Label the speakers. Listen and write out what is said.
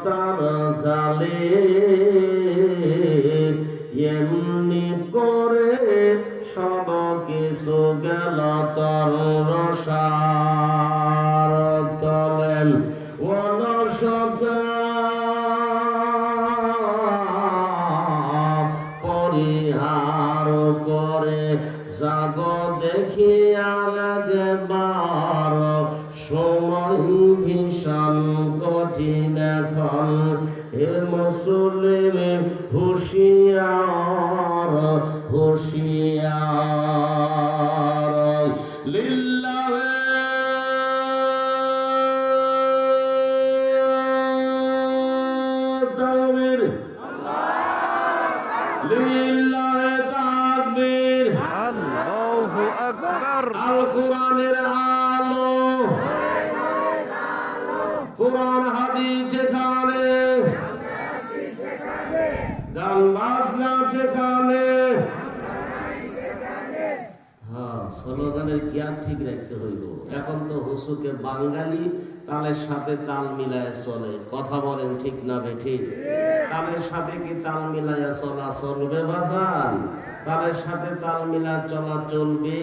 Speaker 1: তার জালে এমনি করে সব কিছু গেল তর রসার তলেন অলসতা পরিহার করে জাগ দেখি আর একবার সময় ভীষণ কঠিন এখন হে মুসলিম হুঁশিয়ার হুঁশিয়ার লিল্লাহে তাকবীর লিল্লাহে তাকবীর
Speaker 2: আল্লাহু আকবার।
Speaker 1: আল কোরআনের আলো কোরআন হাদিস যেখানে গান বাজনা যেখানে স্লোগানের জ্ঞান ঠিক রাখতে হইব। এখন তো হুসুকে বাঙালি তালের সাথে তাল মিলায় চলে, কথা বলেন ঠিক না বেঠিক? তালের সাথে কি তাল মিলায় চলা চলবে বাজান? তালের সাথে তাল মিলায় চলা চলবে?